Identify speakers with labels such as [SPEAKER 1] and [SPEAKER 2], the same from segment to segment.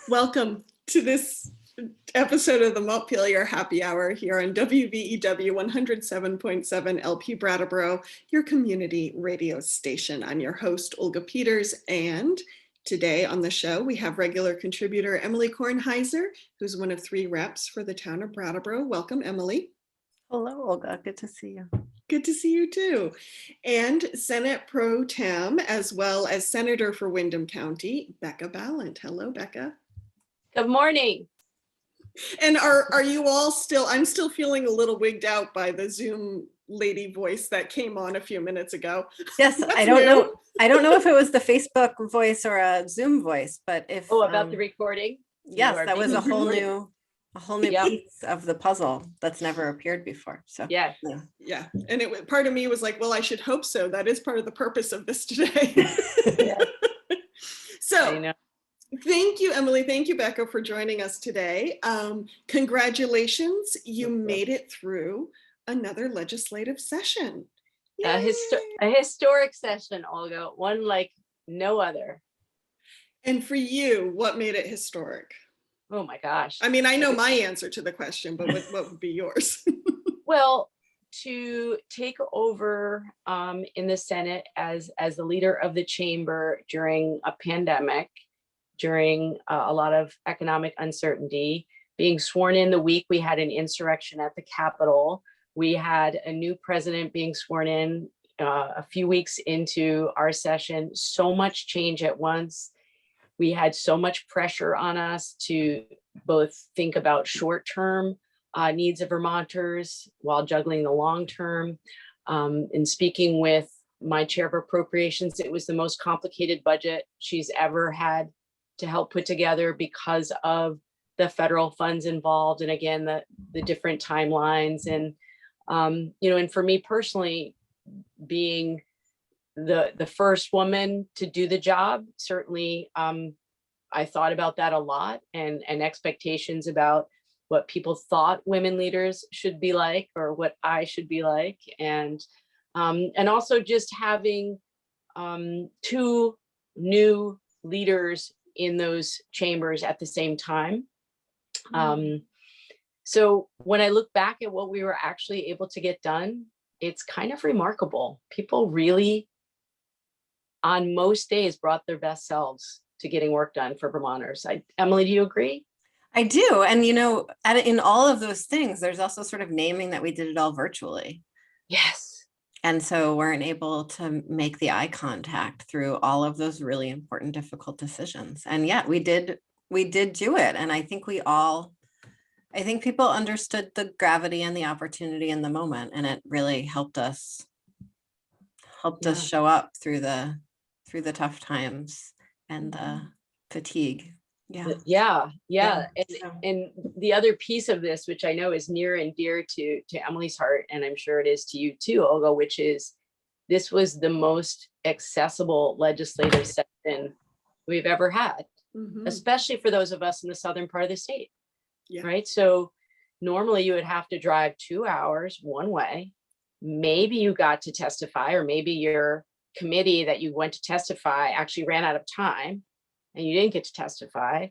[SPEAKER 1] Welcome to this episode of the Montpelier Happy Hour here on WVEW 107.7 LP Brattleboro, your community radio station. I'm your host, Olga Peters, and today on the show we have regular contributor Emilie Kornheiser, who's one of 3 reps for the town of Brattleboro. Welcome, Emilie.
[SPEAKER 2] Hello, Olga. Good to see you.
[SPEAKER 1] Good to see you too. And Senate Pro Tem, as well as Senator for Windham County, Becca Balint. Hello, Becca.
[SPEAKER 3] Good morning.
[SPEAKER 1] And are you all still, I'm still feeling a little wigged out by the Zoom lady voice that came on a few minutes ago.
[SPEAKER 2] Yes, I don't know. I don't know if it was the Facebook voice or a Zoom voice, but if
[SPEAKER 3] about the recording.
[SPEAKER 2] Yes, that was a whole new
[SPEAKER 3] Yep.
[SPEAKER 2] piece of the puzzle that's never appeared before. So
[SPEAKER 3] Yeah.
[SPEAKER 1] And part of me was like, well, I should hope so. That is part of the purpose of this today.
[SPEAKER 3] Yeah.
[SPEAKER 1] So
[SPEAKER 3] I know.
[SPEAKER 1] thank you, Emilie. Thank you, Becca, for joining us today. Congratulations. You made it through another legislative session.
[SPEAKER 3] A historic session, Olga, one like no other.
[SPEAKER 1] And for you, what made it historic?
[SPEAKER 3] Oh my gosh.
[SPEAKER 1] I mean, I know my answer to the question, but what would be yours?
[SPEAKER 3] Well, to take over in the Senate as the leader of the chamber during a pandemic, during a lot of economic uncertainty, being sworn in the week we had an insurrection at the Capitol. We had a new president being sworn in a few weeks into our session. So much change at once. We had so much pressure on us to both think about short-term needs of Vermonters while juggling the long-term. In speaking with my chair of appropriations, it was the most complicated budget she's ever had to help put together because of the federal funds involved. And again, the different timelines. And, and for me personally, being the first woman to do the job, certainly I thought about that a lot, and expectations about what people thought women leaders should be like, or what I should be like. And also just having 2 new leaders in those chambers at the same time. So when I look back at what we were actually able to get done, it's kind of remarkable. People really, on most days, brought their best selves to getting work done for Vermonters. Emilie, do you agree?
[SPEAKER 2] I do. And, in all of those things, there's also sort of naming that we did it all virtually.
[SPEAKER 3] Yes.
[SPEAKER 2] And so weren't able to make the eye contact through all of those really important, difficult decisions. And yet we did do it. And I think people understood the gravity and the opportunity in the moment. And it really helped us show up through the tough times and the fatigue.
[SPEAKER 3] Yeah. And the other piece of this, which I know is near and dear to Emilie's heart, and I'm sure it is to you too, Olga, which is this was the most accessible legislative session we've ever had, especially for those of us in the southern part of the state. Yeah. Right. So normally you would have to drive 2 hours one way. Maybe you got to testify, or maybe your committee that you went to testify actually ran out of time and you didn't get to testify.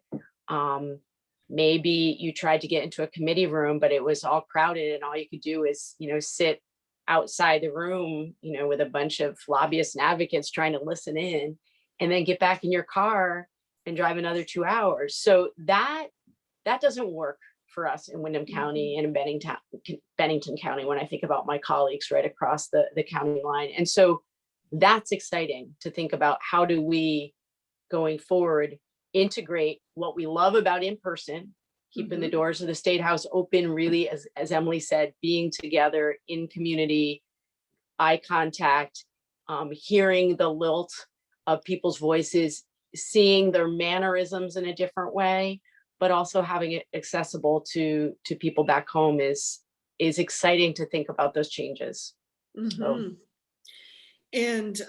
[SPEAKER 3] Maybe you tried to get into a committee room, but it was all crowded and all you could do is, sit outside the room, with a bunch of lobbyists and advocates trying to listen in, and then get back in your car and drive another 2 hours. So that doesn't work for us in Windham County and in Bennington County when I think about my colleagues right across the county line. And so that's exciting to think about. How do we, going forward, integrate what we love about in-person, keeping the doors of the State House open, really, as Emilie said, being together in community, eye contact, hearing the lilt of people's voices, seeing their mannerisms in a different way, but also having it accessible to people back home is exciting to think about those changes. So.
[SPEAKER 1] And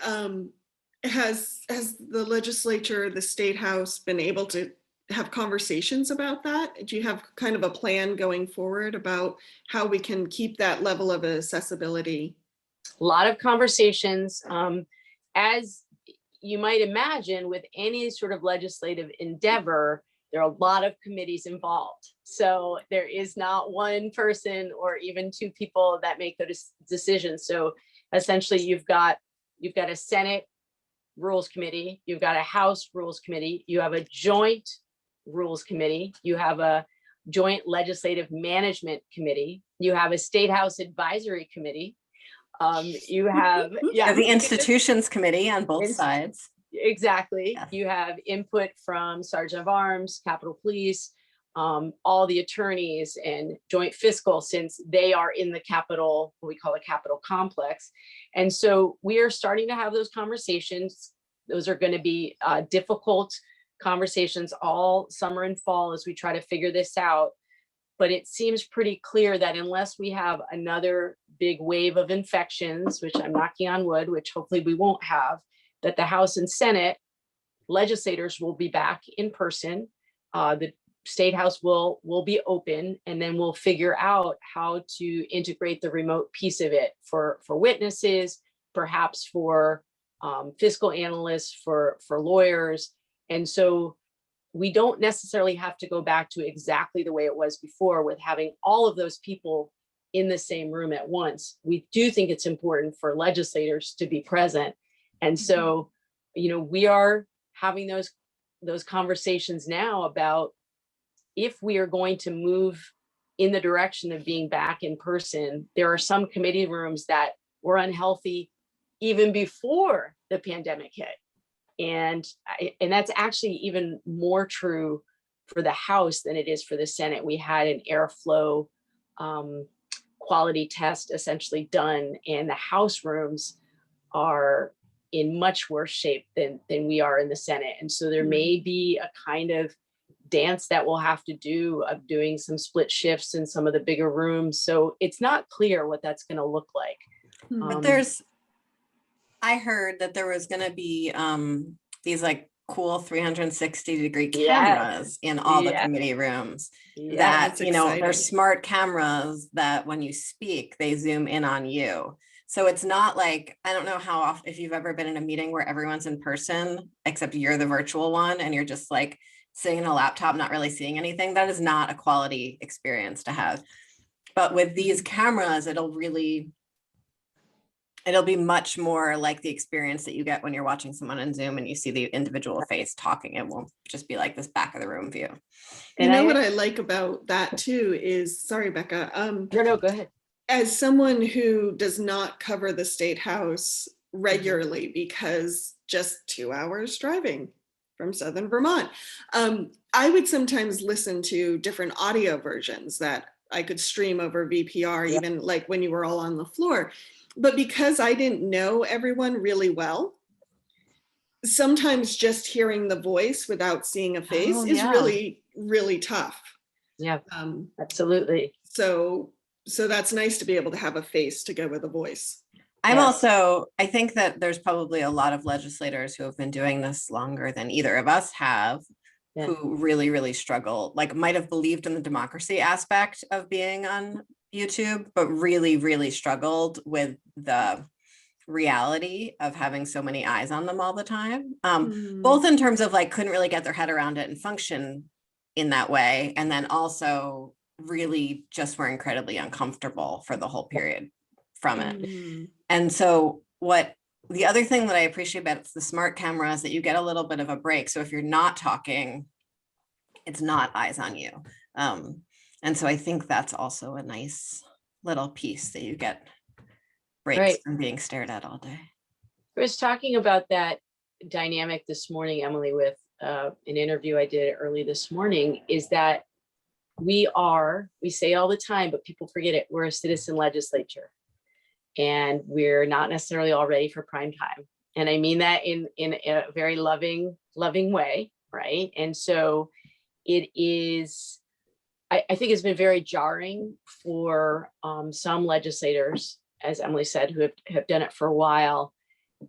[SPEAKER 1] has the legislature, the State House, been able to have conversations about that? Do you have kind of a plan going forward about how we can keep that level of accessibility?
[SPEAKER 3] A lot of conversations. As you might imagine, with any sort of legislative endeavor, there are a lot of committees involved. So there is not one person or even two people that make those decisions. So essentially you've got a Senate Rules Committee, you've got a House Rules Committee, you have a joint Rules Committee, you have a joint Legislative Management Committee, you have a State House Advisory Committee, you have
[SPEAKER 2] The Institutions Committee on both sides.
[SPEAKER 3] Exactly.
[SPEAKER 2] Yes.
[SPEAKER 3] You have input from Sergeant of Arms, Capitol Police, all the attorneys and joint fiscal, since they are in the Capitol, what we call a Capitol complex. And so we are starting to have those conversations. Those are going to be difficult conversations all summer and fall as we try to figure this out. But it seems pretty clear that unless we have another big wave of infections, which I'm knocking on wood, which hopefully we won't have, that the House and Senate legislators will be back in person. The State House will be open, and then we'll figure out how to integrate the remote piece of it for witnesses, perhaps for fiscal analysts, for lawyers. And so we don't necessarily have to go back to exactly the way it was before with having all of those people in the same room at once. We do think it's important for legislators to be present. And so, we are having those conversations now about if we are going to move in the direction of being back in person. There are some committee rooms that were unhealthy even before the pandemic hit. And that's actually even more true for the House than it is for the Senate. We had an airflow quality test essentially done, and the House rooms are in much worse shape than we are in the Senate. And so there may be a kind of dance that we'll have to do of doing some split shifts in some of the bigger rooms. So it's not clear what that's going to look like.
[SPEAKER 2] But I heard that there was going to be these like cool 360-degree cameras in all the committee rooms that, they're smart cameras that when you speak, they zoom in on you. So it's not like, I don't know how often, if you've ever been in a meeting where everyone's in person, except you're the virtual one and you're just like sitting in a laptop, not really seeing anything. That is not a quality experience to have. But with these cameras, it'll be much more like the experience that you get when you're watching someone on Zoom and you see the individual face talking. It won't just be like this back of the room view.
[SPEAKER 1] And what I like about that too is, sorry, Becca.
[SPEAKER 3] No, go ahead.
[SPEAKER 1] As someone who does not cover the State House regularly, because just 2 hours driving from Southern Vermont, I would sometimes listen to different audio versions that I could stream over VPR, even like when you were all on the floor. But because I didn't know everyone really well, sometimes just hearing the voice without seeing a face is really, really tough.
[SPEAKER 3] Yeah, absolutely.
[SPEAKER 1] So that's nice to be able to have a face to go with a voice.
[SPEAKER 2] I think that there's probably a lot of legislators who have been doing this longer than either of us have, who really, really struggle, like might have believed in the democracy aspect of being on YouTube, but really, really struggled with the reality of having so many eyes on them all the time, both in terms of like couldn't really get their head around it and function in that way, and then also really just were incredibly uncomfortable for the whole period from it. And so the other thing that I appreciate about the smart camera is that you get a little bit of a break. So if you're not talking, it's not eyes on you. And so I think that's also a nice little piece that you get breaks from being stared at all day.
[SPEAKER 3] I was talking about that dynamic this morning, Emilie, with an interview I did early this morning, is that we say all the time, but people forget it, we're a citizen legislature. And we're not necessarily all ready for prime time. And I mean that in a very loving way, right? And so it is, I think it's been very jarring for some legislators, as Emilie said, who have done it for a while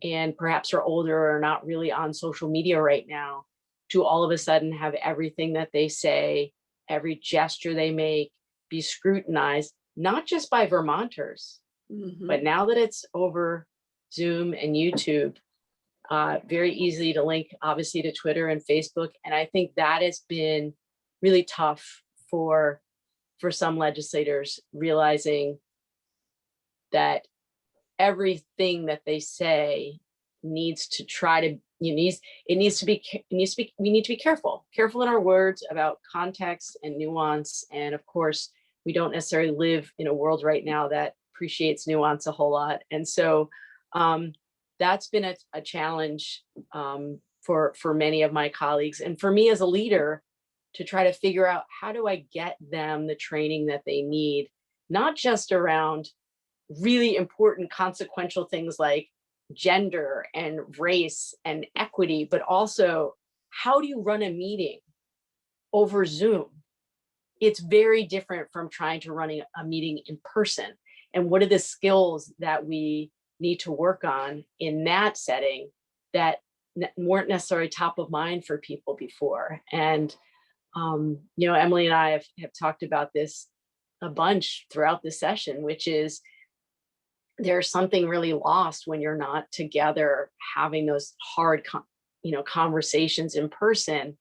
[SPEAKER 3] and perhaps are older or not really on social media right now, to all of a sudden have everything that they say, every gesture they make be scrutinized, not just by Vermonters, but now that it's over Zoom and YouTube, very easy to link, obviously, to Twitter and Facebook. And I think that has been really tough for some legislators, realizing that everything that they say needs to try to, we need to be careful in our words about context and nuance. And of course, we don't necessarily live in a world right now that appreciates nuance a whole lot. And so that's been a challenge for many of my colleagues, and for me as a leader, to try to figure out, how do I get them the training that they need, not just around really important consequential things like gender and race and equity, but also, how do you run a meeting over Zoom? It's very different from trying to run a meeting in person. And what are the skills that we need to work on in that setting that weren't necessarily top of mind for people before? And Emilie and I have talked about this a bunch throughout the session, which is, there's something really lost when you're not together having those hard conversations in person,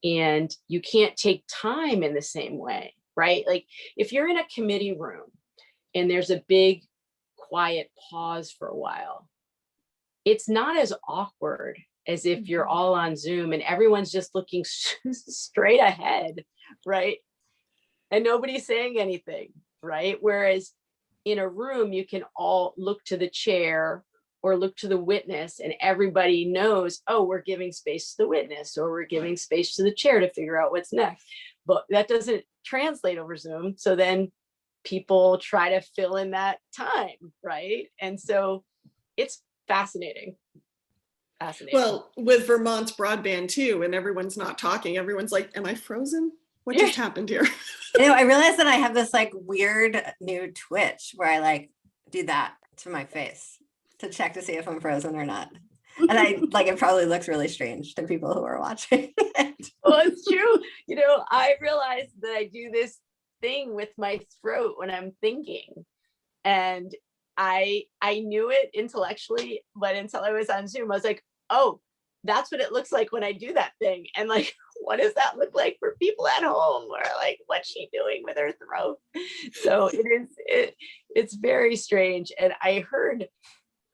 [SPEAKER 3] and you can't take time in the same way, right? Like, if you're in a committee room and there's a big quiet pause for a while, it's not as awkward as if you're all on Zoom and everyone's just looking straight ahead, right? And nobody's saying anything, right? Whereas in a room, you can all look to the chair or look to the witness, and everybody knows, oh, we're giving space to the witness, or we're giving space to the chair to figure out what's next. But that doesn't translate over Zoom. So then people try to fill in that time, right? And so it's fascinating.
[SPEAKER 1] Well, with Vermont's broadband too, and everyone's not talking, everyone's like, am I frozen? What just happened here?
[SPEAKER 2] I realized that I have this like weird new twitch where I do that to my face to check to see if I'm frozen or not. And it probably looks really strange to people who are watching it.
[SPEAKER 3] Well, it's true. I realized that I do this thing with my throat when I'm thinking, and I knew it intellectually, but until I was on Zoom, I was like, oh, that's what it looks like when I do that thing. And what does that look like for people at home? Or what's she doing with her throat? So it's very strange. And I heard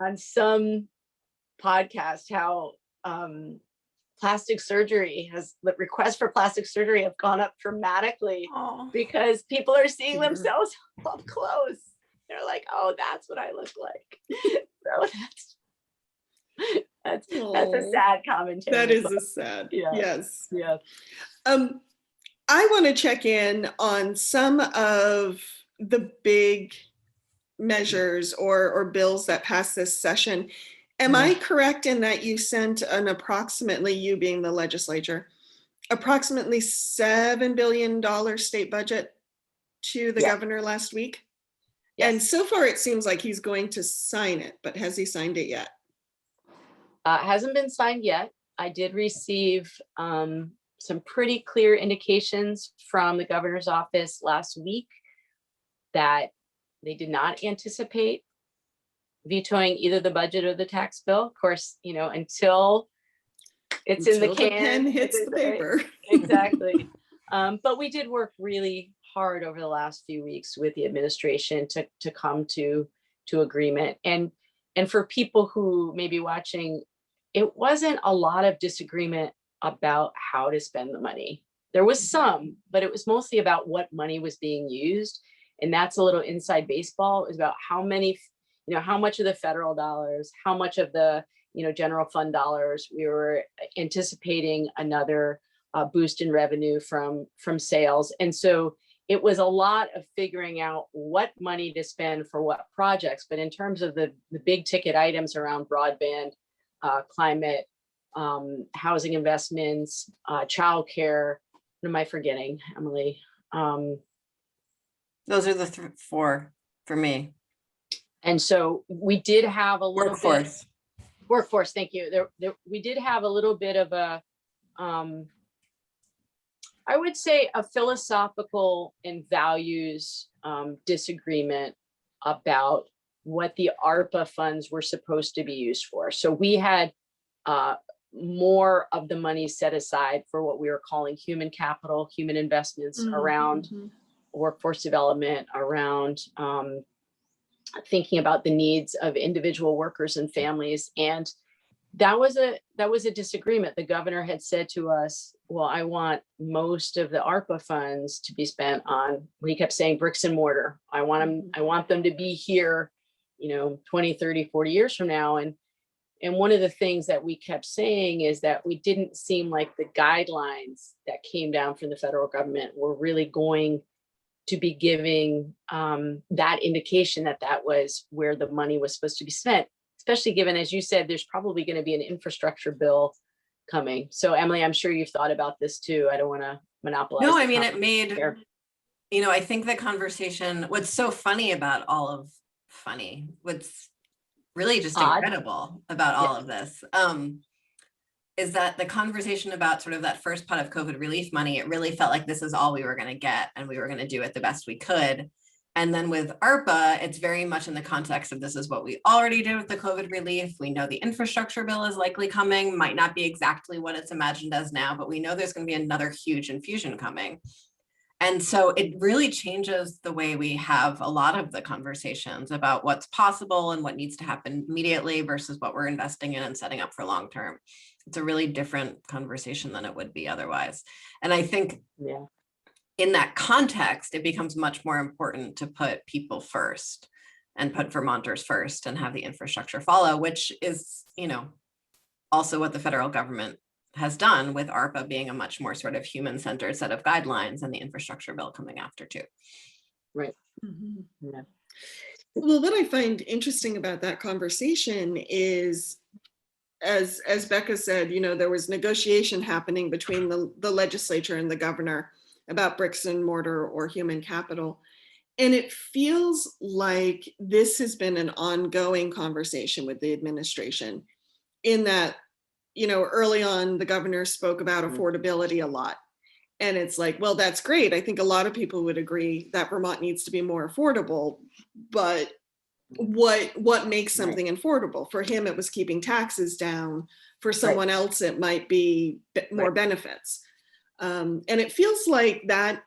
[SPEAKER 3] on some podcast how plastic surgery the requests for plastic surgery have gone up dramatically because people are seeing themselves up close. They're like, oh, that's what I look like. So that's a sad commentary.
[SPEAKER 1] That is a sad.
[SPEAKER 3] Yeah.
[SPEAKER 1] Yes.
[SPEAKER 3] Yeah.
[SPEAKER 1] I want to check in on some of the big measures or bills that passed this session. Am I correct in that you sent an approximately, you being the legislature, approximately $7 billion state budget to the governor last week? Yes. And so far it seems like he's going to sign it, but has he signed it yet?
[SPEAKER 3] Hasn't been signed yet. I did receive some pretty clear indications from the governor's office last week that they did not anticipate vetoing either the budget or the tax bill. Of course, until it's in the can,
[SPEAKER 1] pen hits the paper.
[SPEAKER 3] Exactly. But we did work really hard over the last few weeks with the administration to come to agreement. And for people who may be watching, it wasn't a lot of disagreement about how to spend the money. There was some, but it was mostly about what money was being used. And that's a little inside baseball, is about how much of the federal dollars, how much of the, general fund dollars we were anticipating another boost in revenue from sales. And so it was a lot of figuring out what money to spend for what projects. But in terms of the big ticket items around broadband, climate, housing investments, childcare, what am I forgetting, Emilie?
[SPEAKER 2] Those are the 4 for me.
[SPEAKER 3] And so we did have a little workforce. Thank you. We did have a little bit of a, I would say, a philosophical and values disagreement about what the ARPA funds were supposed to be used for. So we had more of the money set aside for what we were calling human capital, human investments around workforce development, around thinking about the needs of individual workers and families. And that was a disagreement. The governor had said to us, well, I want most of the ARPA funds to be spent on, he kept saying, bricks and mortar. I want them to be here, 20, 30, 40 years from now. And one of the things that we kept saying is that we didn't seem like the guidelines that came down from the federal government were really going to be giving that indication that that was where the money was supposed to be spent, especially given, as you said, there's probably going to be an infrastructure bill coming. So Emily, I'm sure you've thought about this too. I don't want to monopolize.
[SPEAKER 2] No, I mean, it made, I think the conversation, what's so funny about what's really just incredible about all of this, is that the conversation about sort of that first pot of COVID relief money, it really felt like this is all we were going to get and we were going to do it the best we could. And then with ARPA, it's very much in the context of this is what we already did with the COVID relief. We know the infrastructure bill is likely coming, might not be exactly what it's imagined as now, but we know there's going to be another huge infusion coming. And so it really changes the way we have a lot of the conversations about what's possible and what needs to happen immediately versus what we're investing in and setting up for long term. It's a really different conversation than it would be otherwise. And I think in that context, it becomes much more important to put people first and put Vermonters first and have the infrastructure follow, which is, also what the federal government has done, with ARPA being a much more sort of human-centered set of guidelines and the infrastructure bill coming after too.
[SPEAKER 3] Right.
[SPEAKER 1] Yeah. Well, what I find interesting about that conversation is, as Becca said, there was negotiation happening between the legislature and the governor about bricks and mortar or human capital. And it feels like this has been an ongoing conversation with the administration, in that, early on, the governor spoke about affordability a lot. And it's like, well, that's great. I think a lot of people would agree that Vermont needs to be more affordable, but what makes something affordable? For him, it was keeping taxes down. For someone else, it might be more benefits. And it feels like that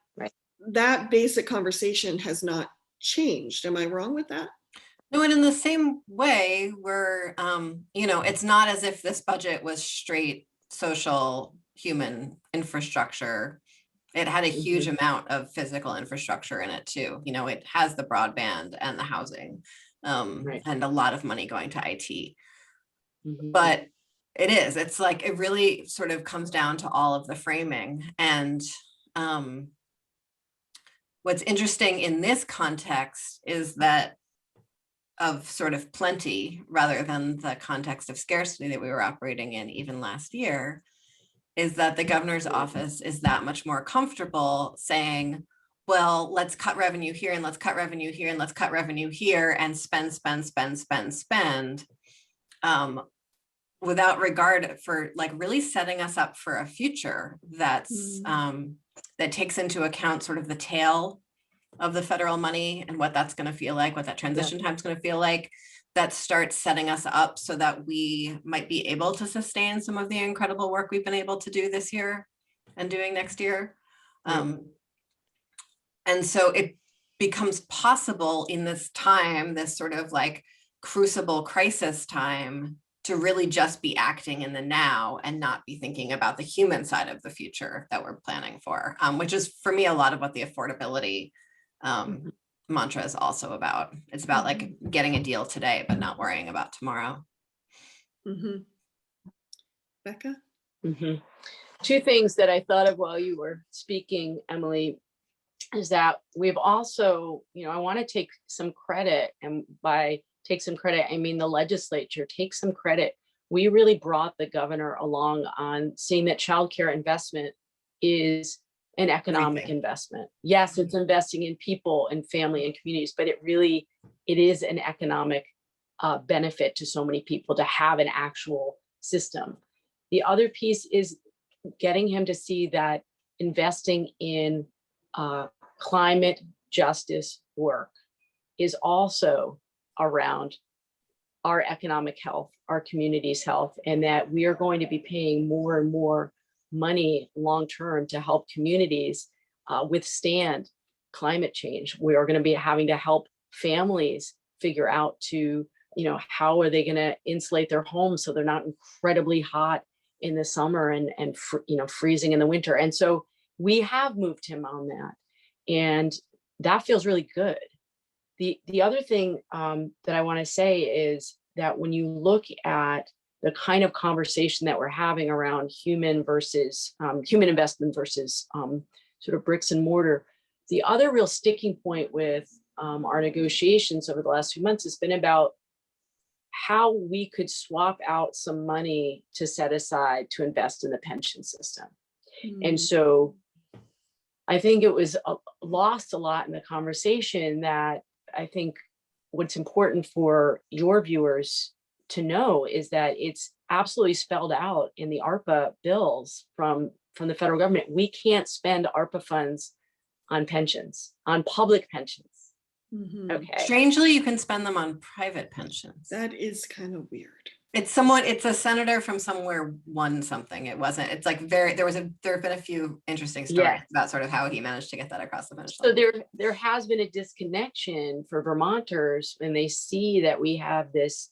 [SPEAKER 1] basic conversation has not changed. Am I wrong with that?
[SPEAKER 2] No, and in the same way, we're, it's not as if this budget was straight social human infrastructure. It had a huge amount of physical infrastructure in it too. It has the broadband and the housing, and a lot of money going to IT. But it's like, it really sort of comes down to all of the framing. And what's interesting in this context is that of sort of plenty rather than the context of scarcity that we were operating in even last year, is that the governor's office is that much more comfortable saying, well, let's cut revenue here and let's cut revenue here and let's cut revenue here and spend, without regard for like really setting us up for a future that's that takes into account sort of the tail of the federal money and what that's going to feel like, what that transition time is going to feel like, that starts setting us up so that we might be able to sustain some of the incredible work we've been able to do this year and doing next year. And so it becomes possible in this time, this sort of like crucible crisis time, to really just be acting in the now and not be thinking about the human side of the future that we're planning for, which is for me a lot of what the affordability mantra is also about. It's about like getting a deal today, but not worrying about tomorrow.
[SPEAKER 1] Becca?
[SPEAKER 3] Two things that I thought of while you were speaking, Emily, is that we've also, I want to take some credit, and by take some credit, I mean the legislature take some credit. We really brought the governor along on seeing that childcare investment is an economic investment. Yes, it's investing in people and family and communities, but it is an economic benefit to so many people to have an actual system. The other piece is getting him to see that investing in climate justice work is also around our economic health, our community's health, and that we are going to be paying more and more money long-term to help communities withstand climate change. We are going to be having to help families figure out how are they going to insulate their homes so they're not incredibly hot in the summer and freezing in the winter. And so we have moved him on that, and that feels really good. The other thing that I want to say is that when you look at the kind of conversation that we're having around human investment versus sort of bricks and mortar, the other real sticking point with our negotiations over the last few months has been about how we could swap out some money to set aside to invest in the pension system. And so I think it was lost a lot in the conversation that I think what's important for your viewers to know is that it's absolutely spelled out in the ARPA bills from the federal government. We can't spend ARPA funds on pensions, on public pensions. Okay.
[SPEAKER 2] Strangely, you can spend them on private pensions.
[SPEAKER 1] That is kind of weird.
[SPEAKER 2] It's a senator from somewhere won something. It's like there have been a few interesting stories about sort of how he managed to get that across the finish line.
[SPEAKER 3] So there has been a disconnection for Vermonters when they see that we have this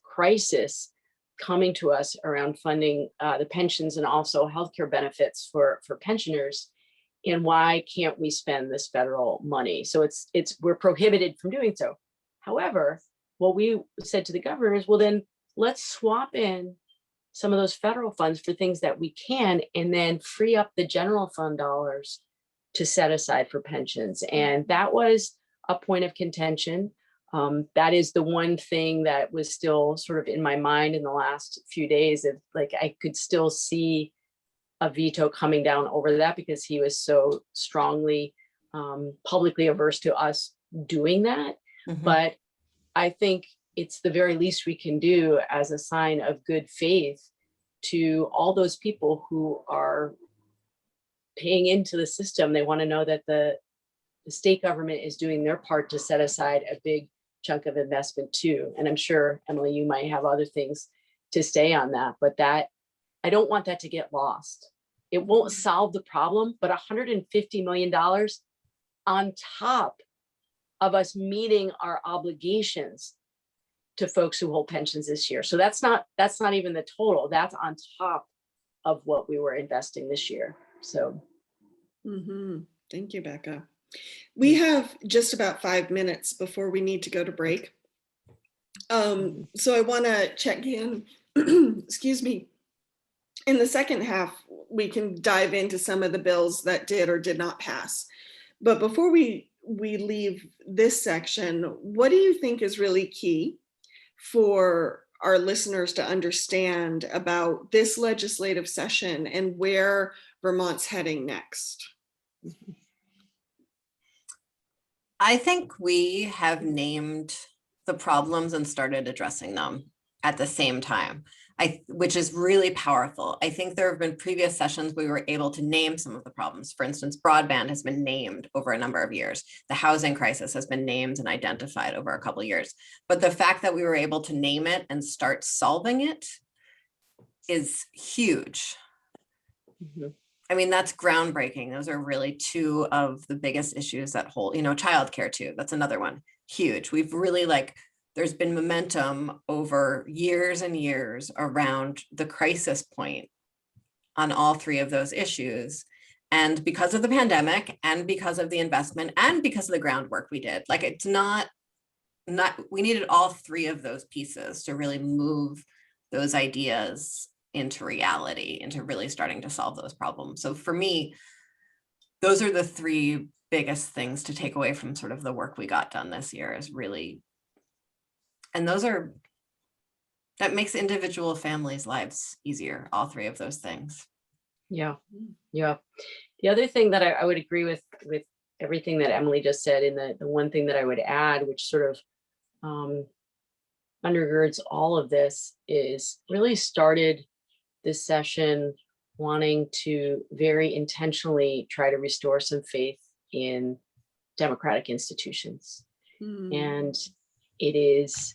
[SPEAKER 3] crisis coming to us around funding the pensions and also healthcare benefits for pensioners. And why can't we spend this federal money? So we're prohibited from doing so. However, what we said to the governor is, well, then let's swap in some of those federal funds for things that we can, and then free up the general fund dollars to set aside for pensions. And that was a point of contention. That is the one thing that was still sort of in my mind in the last few days. Of like, I could still see a veto coming down over that because he was so strongly publicly averse to us doing that. But I think it's the very least we can do as a sign of good faith to all those people who are paying into the system. They want to know that the state government is doing their part to set aside a big chunk of investment too. And I'm sure, Emilie, you might have other things to say on that, but that I don't want that to get lost. It won't solve the problem, but $150 million on top of us meeting our obligations to folks who hold pensions this year. So that's not even the total. That's on top of what we were investing this year. So.
[SPEAKER 1] Thank you, Becca. We have just about 5 minutes before we need to go to break. So I want to check in, excuse me. In the second half, we can dive into some of the bills that did or did not pass. But before we leave this section, what do you think is really key for our listeners to understand about this legislative session and where Vermont's heading next?
[SPEAKER 2] I think we have named the problems and started addressing them at the same time, which is really powerful. I think there have been previous sessions we were able to name some of the problems. For instance, broadband has been named over a number of years. The housing crisis has been named and identified over a couple of years. But the fact that we were able to name it and start solving it is huge. I mean, that's groundbreaking. Those are really two of the biggest issues that hold, childcare too. That's another one, huge. We've really there's been momentum over years and years around the crisis point on all three of those issues. And because of the pandemic and because of the investment and because of the groundwork we did, it's not we needed all three of those pieces to really move those ideas into reality, into really starting to solve those problems. So for me, those are the three biggest things to take away from sort of the work we got done this year is really, and that makes individual families' lives easier, all three of those things.
[SPEAKER 3] Yeah. The other thing that I would agree with everything that Emilie just said, and the one thing that I would add, which sort of undergirds all of this, is really started this session wanting to very intentionally try to restore some faith in democratic institutions. And it is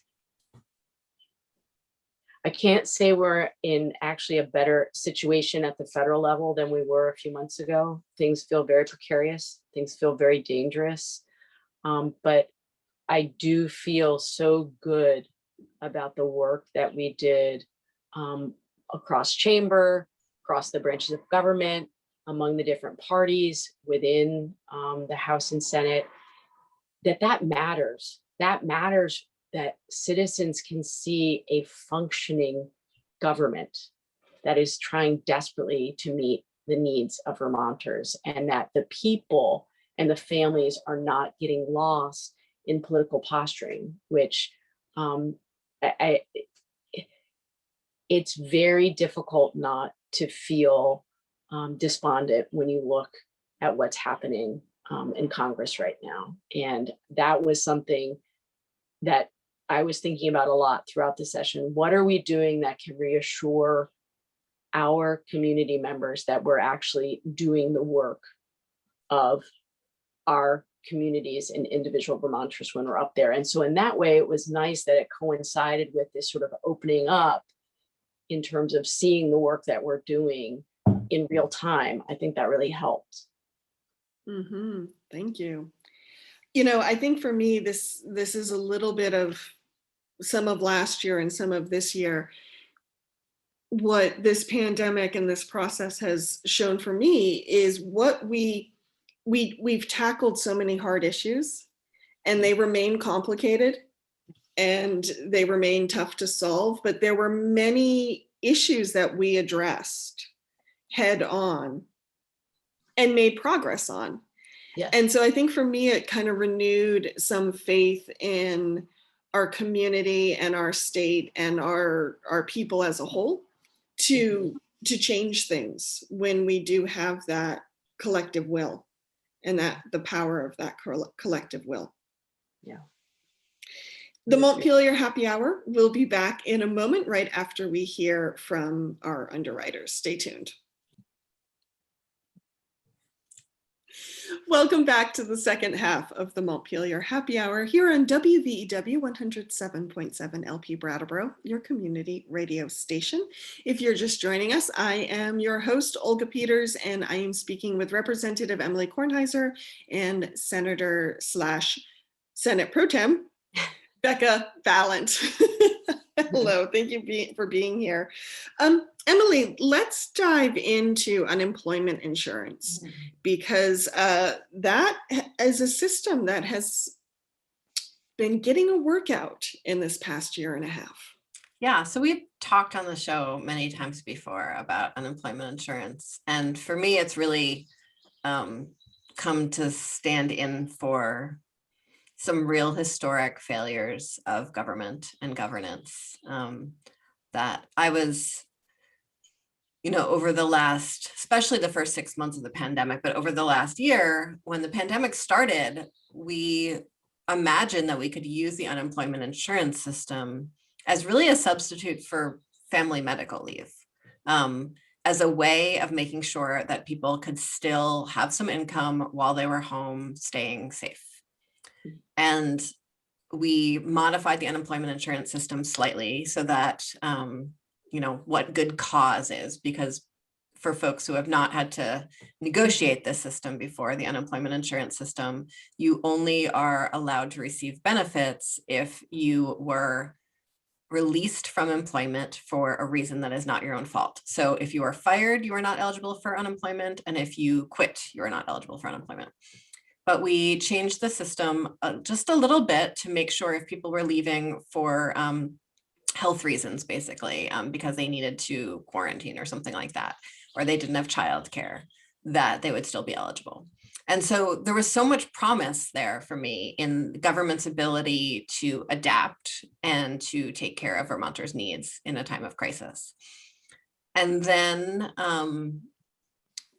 [SPEAKER 3] I can't say we're in actually a better situation at the federal level than we were a few months ago. Things feel very precarious. Things feel very dangerous. But I do feel so good about the work that we did across chamber, across the branches of government, among the different parties within the House and Senate, that matters. That matters, that citizens can see a functioning government that is trying desperately to meet the needs of Vermonters, and that the people and the families are not getting lost in political posturing, which it's very difficult not to feel despondent when you look at what's happening in Congress right now. And that was something that I was thinking about a lot throughout the session. What are we doing that can reassure our community members that we're actually doing the work of our communities and individual Vermonters when we're up there? And so in that way, it was nice that it coincided with this sort of opening up in terms of seeing the work that we're doing in real time. I think that really helped.
[SPEAKER 1] Mm-hmm. Thank you. You know, I think for me, this is a little bit of some of last year and some of this year. What this pandemic and this process has shown for me is what we've tackled so many hard issues, and they remain complicated and they remain tough to solve, but there were many issues that we addressed head on and made progress on.
[SPEAKER 3] Yes.
[SPEAKER 1] And so I think for me, it kind of renewed some faith in our community and our state and our people as a whole to change things when we do have that collective will and that the power of that collective will.
[SPEAKER 3] Yeah.
[SPEAKER 1] The Montpelier Happy Hour will be back in a moment, right after we hear from our underwriters. Stay tuned. Welcome back to the second half of the Montpelier Happy Hour here on WVEW 107.7 LP Brattleboro, your community radio station. If you're just joining us, I am your host, Olga Peters, and I am speaking with Representative Emilie Kornheiser and Senator/Senate Pro Tem, Becca Balint. Hello, thank you for being here. Emilie, let's dive into unemployment insurance, because that is a system that has been getting a workout in this past year and a half.
[SPEAKER 2] Yeah, so we've talked on the show many times before about unemployment insurance. And for me, it's really come to stand in for some real historic failures of government and governance that I was, over the last, especially the first 6 months of the pandemic, but over the last year, when the pandemic started, we imagined that we could use the unemployment insurance system as really a substitute for family medical leave, as a way of making sure that people could still have some income while they were home staying safe. And we modified the unemployment insurance system slightly so that, what good cause is, because for folks who have not had to negotiate this system before, the unemployment insurance system, you only are allowed to receive benefits if you were released from employment for a reason that is not your own fault. So if you are fired, you are not eligible for unemployment. And if you quit, you are not eligible for unemployment. But we changed the system just a little bit to make sure if people were leaving for health reasons, basically, because they needed to quarantine or something like that, or they didn't have childcare, that they would still be eligible. And so there was so much promise there for me in the government's ability to adapt and to take care of Vermonters' needs in a time of crisis. And then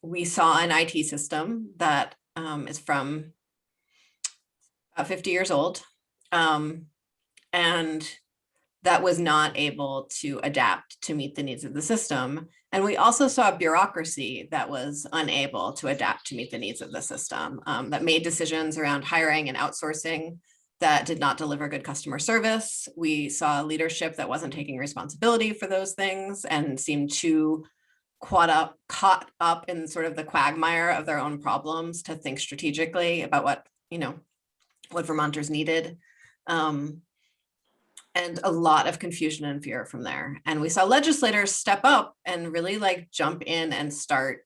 [SPEAKER 2] we saw an IT system that is from about 50 years old, and that was not able to adapt to meet the needs of the system. And we also saw a bureaucracy that was unable to adapt to meet the needs of the system, that made decisions around hiring and outsourcing that did not deliver good customer service. We saw leadership that wasn't taking responsibility for those things and seemed too caught up in sort of the quagmire of their own problems to think strategically about what Vermonters needed. And a lot of confusion and fear from there. And we saw legislators step up and really like jump in and start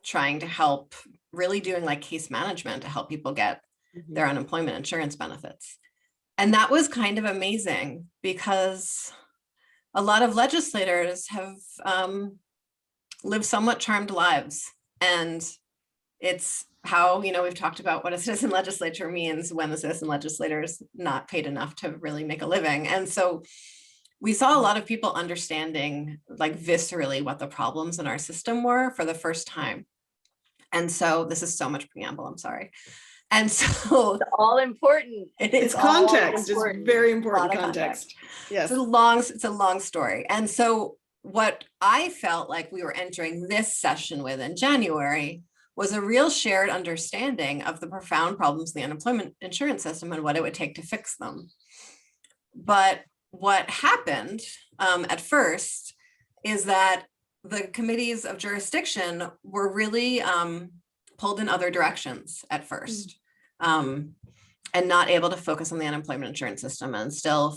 [SPEAKER 2] trying to help, really doing like case management to help people get their unemployment insurance benefits. And that was kind of amazing because a lot of legislators have lived somewhat charmed lives. And it's how, we've talked about what a citizen legislature means when the citizen legislator is not paid enough to really make a living. And so we saw a lot of people understanding like viscerally what the problems in our system were for the first time. And so this is so much preamble, I'm sorry. And so
[SPEAKER 3] it's all important.
[SPEAKER 1] It's context. It's very important context. Yes.
[SPEAKER 2] It's a long story. And so what I felt like we were entering this session with in January was a real shared understanding of the profound problems in the unemployment insurance system and what it would take to fix them. But what happened at first is that the committees of jurisdiction were really pulled in other directions at first, and not able to focus on the unemployment insurance system, and still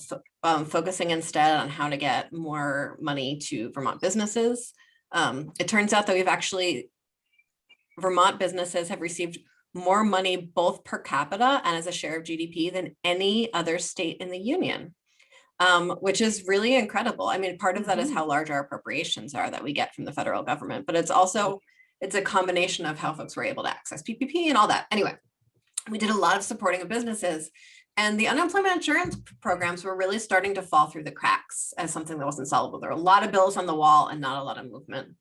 [SPEAKER 2] focusing instead on how to get more money to Vermont businesses. It turns out that Vermont businesses have received more money both per capita and as a share of GDP than any other state in the union, which is really incredible. I mean, part of that is how large our appropriations are that we get from the federal government, but it's a combination of how folks were able to access PPP and all that. Anyway, we did a lot of supporting of businesses, and the unemployment insurance programs were really starting to fall through the cracks as something that wasn't solvable. There were a lot of bills on the wall and not a lot of movement.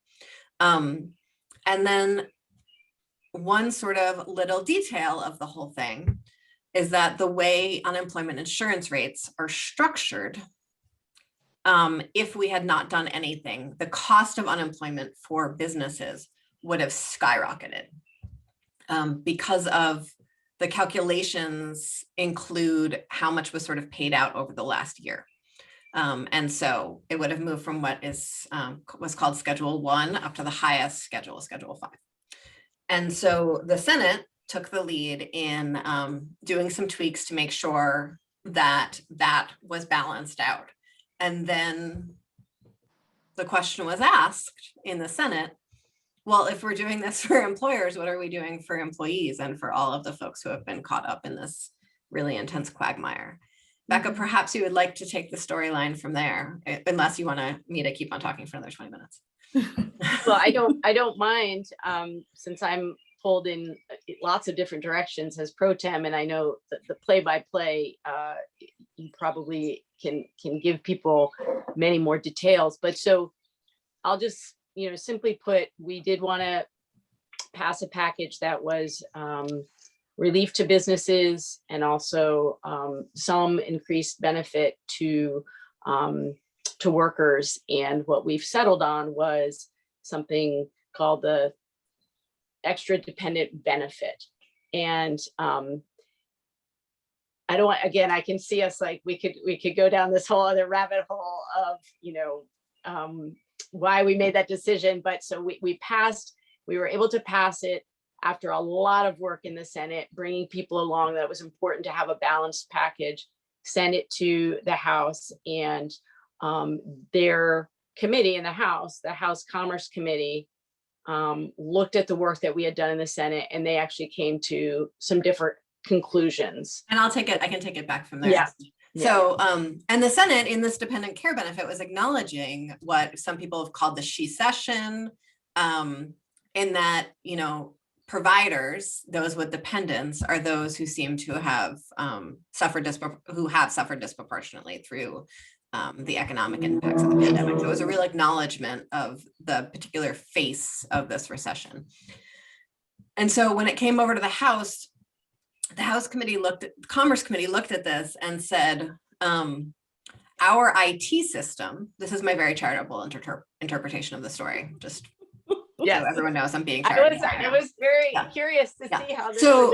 [SPEAKER 2] And then one sort of little detail of the whole thing is that the way unemployment insurance rates are structured, if we had not done anything, the cost of unemployment for businesses would have skyrocketed, because of the calculations include how much was sort of paid out over the last year. And so it would have moved from what was called Schedule 1 up to the highest schedule, Schedule 5. And so the Senate took the lead in doing some tweaks to make sure that that was balanced out. And then the question was asked in the Senate, well, if we're doing this for employers, what are we doing for employees and for all of the folks who have been caught up in this really intense quagmire? Becca, perhaps you would like to take the storyline from there, unless you want me to keep on talking for another 20 minutes.
[SPEAKER 3] Well, I don't mind, since I'm pulled in lots of different directions as pro tem, and I know that the play-by-play, you probably can give people many more details. But so I'll just, simply put, we did want to pass a package that was relief to businesses and also some increased benefit to workers. And what we've settled on was something called the extra dependent benefit. And I don't want, again, I can see us like we could go down this whole other rabbit hole of why we made that decision. But so we were able to pass it after a lot of work in the Senate, bringing people along. That it was important to have a balanced package, send it to the House, and their committee in the House Commerce Committee, looked at the work that we had done in the Senate, and they actually came to some different conclusions.
[SPEAKER 2] And I can take it back from there.
[SPEAKER 3] Yeah.
[SPEAKER 2] So, and the Senate in this dependent care benefit was acknowledging what some people have called the she-cession, in that, providers, those with dependents, are those who seem to have suffered disproportionately through the economic impacts of the pandemic. So it was a real acknowledgement of the particular face of this recession. And so when it came over to the House Commerce Committee looked at this and said, our IT system, this is my very charitable interpretation of the story, just so everyone knows I'm being charitable.
[SPEAKER 3] I was very curious to see how this
[SPEAKER 2] so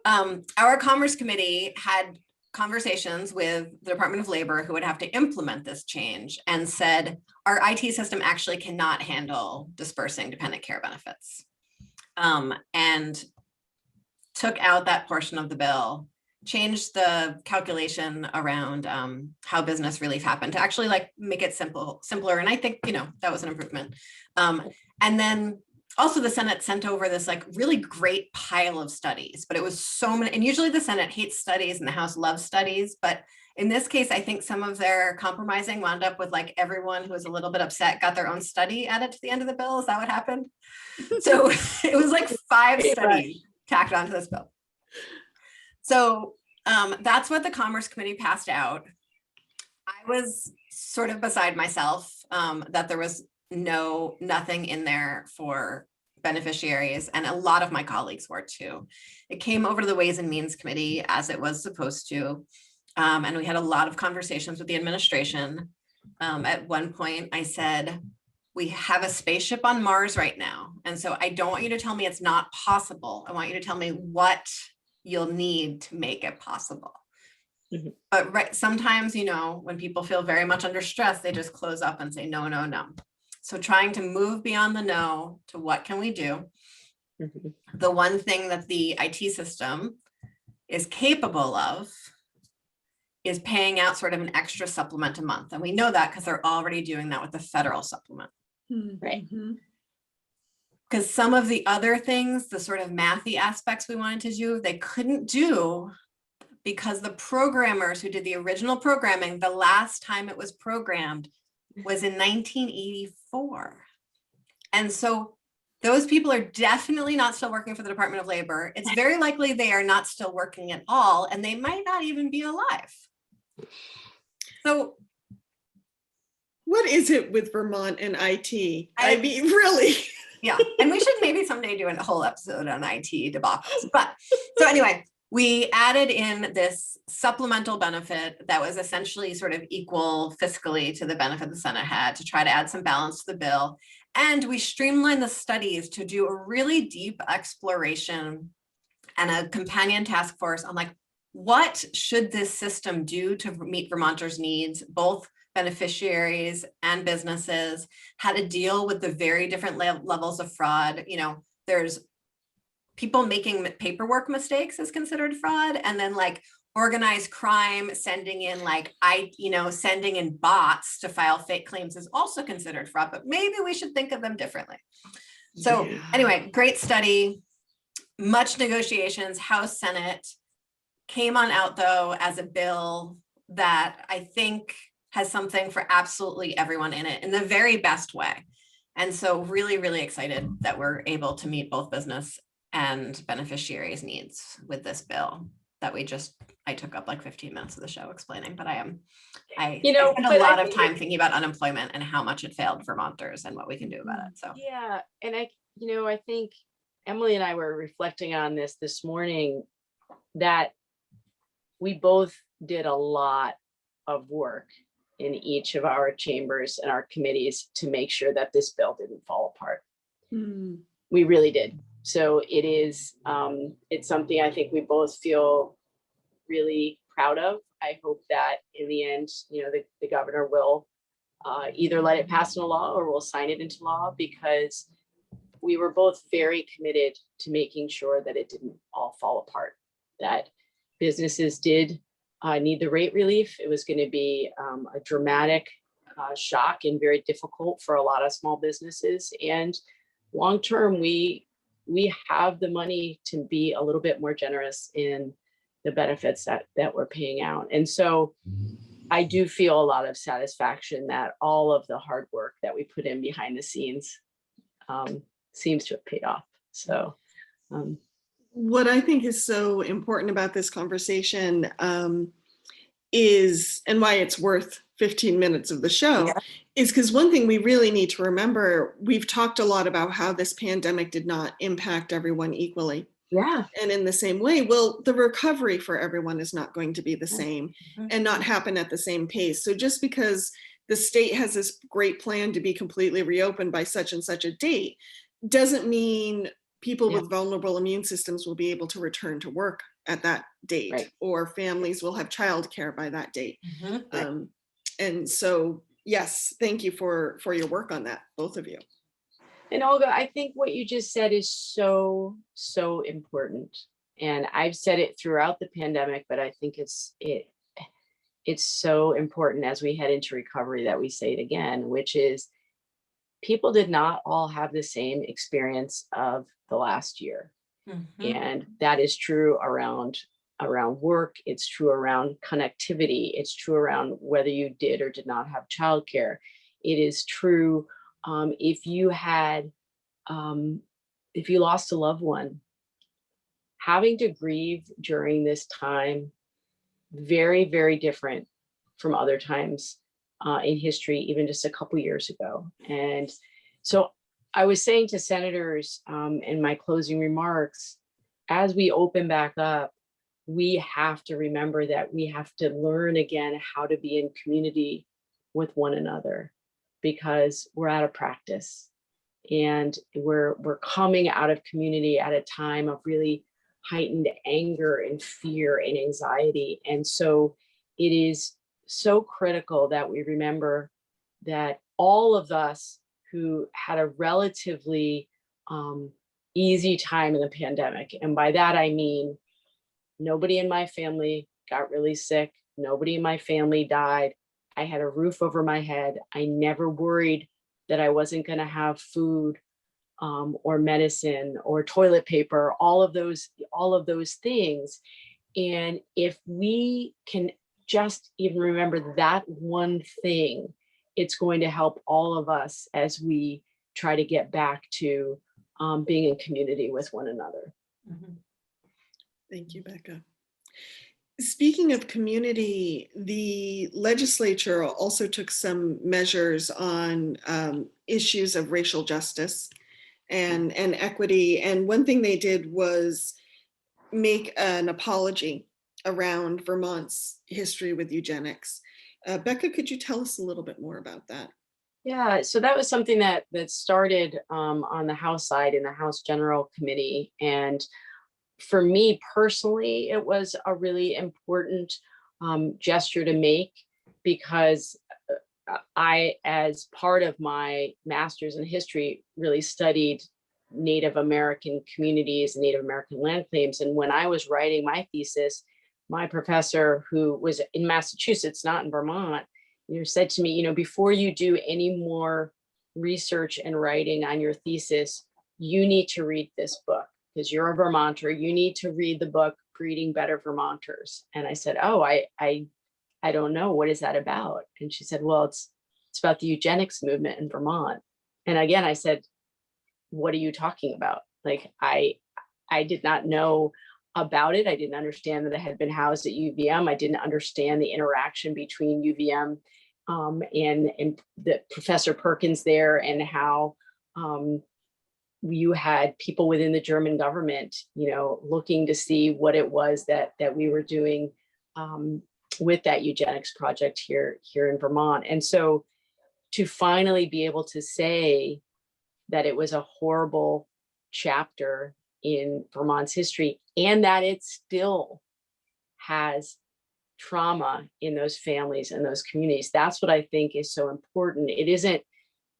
[SPEAKER 2] our Commerce Committee had conversations with the Department of Labor, who would have to implement this change, and said, our IT system actually cannot handle dispersing dependent care benefits. And took out that portion of the bill, changed the calculation around how business relief happened to actually like make it simpler. And I think, that was an improvement. And then also the Senate sent over this like really great pile of studies, but it was so many, and usually the Senate hates studies and the House loves studies, but in this case, I think some of their compromising wound up with like everyone who was a little bit upset got their own study added to the end of the bill. Is that what happened? So it was like 5 studies tacked onto this bill. So that's what the Commerce Committee passed out. I was sort of beside myself that there was nothing in there for beneficiaries, and a lot of my colleagues were too. It came over to the Ways and Means Committee as it was supposed to, and we had a lot of conversations with the administration. At one point I said, we have a spaceship on Mars right now, and so I don't want you to tell me it's not possible. I want you to tell me what you'll need to make it possible. Mm-hmm. But sometimes, when people feel very much under stress, they just close up and say, no, no, no. So trying to move beyond the no to what can we do? Mm-hmm. The one thing that the IT system is capable of is paying out sort of an extra supplement a month. And we know that because they're already doing that with the federal supplement. Mm-hmm. Right. Because some of the other things, the sort of mathy aspects we wanted to do, they couldn't do because the programmers who did the original programming, the last time it was programmed was in 1984. And so those people are definitely not still working for the Department of Labor. It's very likely they are not still working at all, and they might not even be alive. So
[SPEAKER 1] what is it with Vermont and IT? I mean, really?
[SPEAKER 2] Yeah, and we should maybe someday do a whole episode on IT debacles. But so anyway, we added in this supplemental benefit that was essentially sort of equal fiscally to the benefit the Senate had to try to add some balance to the bill. And we streamlined the studies to do a really deep exploration and a companion task force on like, what should this system do to meet Vermonters' needs, both beneficiaries and businesses, how to deal with the very different levels of fraud. There's people making paperwork mistakes is considered fraud, and then like organized crime sending in sending in bots to file fake claims is also considered fraud, but maybe we should think of them differently. So anyway, great study, much negotiations, House, Senate, came on out though as a bill that I think has something for absolutely everyone in it in the very best way. And so really, really excited that we're able to meet both business and beneficiaries' needs with this bill that I took up like 15 minutes of the show explaining, but I spent a lot of time thinking about unemployment and how much it failed Vermonters and what we can do about it. So
[SPEAKER 3] yeah, and I think Emily and I were reflecting on this morning that we both did a lot of work in each of our chambers and our committees to make sure that this bill didn't fall apart. Mm. We really did. So it is, it's something I think we both feel really proud of. I hope that in the end, the governor will either let it pass into law or will sign it into law, because we were both very committed to making sure that it didn't all fall apart, that businesses did need the rate relief. It was going to be a dramatic shock and very difficult for a lot of small businesses. And long term, we have the money to be a little bit more generous in the benefits that we're paying out. And so I do feel a lot of satisfaction that all of the hard work that we put in behind the scenes seems to have paid off. So
[SPEAKER 1] what I think is so important about this conversation is, and why it's worth 15 minutes of the show, is because one thing we really need to remember, we've talked a lot about how this pandemic did not impact everyone equally.
[SPEAKER 3] Yeah.
[SPEAKER 1] And in the same way, well, the recovery for everyone is not going to be the same and not happen at the same pace. So just because the state has this great plan to be completely reopened by such and such a date doesn't mean people with vulnerable immune systems will be able to return to work at that date,
[SPEAKER 3] Right.
[SPEAKER 1] or families will have childcare by that date.
[SPEAKER 2] Mhm.
[SPEAKER 1] And so, yes, thank you for your work on that, both of you.
[SPEAKER 3] And Olga, I think what you just said is so, so important. And I've said it throughout the pandemic, but I think it's so important as we head into recovery that we say it again, which is people did not all have the same experience of the last year.
[SPEAKER 2] Mhm.
[SPEAKER 3] And that is true around work. It's true around connectivity. It's true around whether you did or did not have childcare. It is true if you had if you lost a loved one, having to grieve during this time, very, very different from other times in history, even just a couple years ago. And so I was saying to senators in my closing remarks, as we open back up, we have to remember that we have to learn again how to be in community with one another, because we're out of practice, and we're coming out of community at a time of really heightened anger and fear and anxiety. And so it is so critical that we remember that all of us who had a relatively easy time in the pandemic, and by that I mean nobody in my family got really sick, nobody in my family died, I had a roof over my head, I never worried that I wasn't going to have food or medicine or toilet paper, all of those things. And if we can just even remember that one thing, it's going to help all of us as we try to get back to being in community with one another.
[SPEAKER 2] Mhm.
[SPEAKER 1] Thank you, Becca. Speaking of community, the legislature also took some measures on issues of racial justice and equity. And one thing they did was make an apology around Vermont's history with eugenics. Becca, could you tell us a little bit more about that?
[SPEAKER 3] Yeah, so that was something that started on the House side in the House General Committee. And for me personally, it was a really important gesture to make, because I, as part of my master's in history, really studied Native American communities and Native American land claims. And when I was writing my thesis, my professor, who was in Massachusetts, not in Vermont, said to me, before you do any more research and writing on your thesis, you need to read this book, because you're a Vermonter. You need to read the book Breeding Better Vermonters. And I said, oh, I don't know. What is that about? And she said, well, it's about the eugenics movement in Vermont. And again, I said, what are you talking about? Like, I did not know about it. I didn't understand that it had been housed at UVM. I didn't understand the interaction between UVM and the Professor Perkins there, and how you had people within the German government, looking to see what it was that we were doing with that eugenics project here in Vermont. And so to finally be able to say that it was a horrible chapter in Vermont's history, and that it still has trauma in those families and those communities, that's what I think is so important. It isn't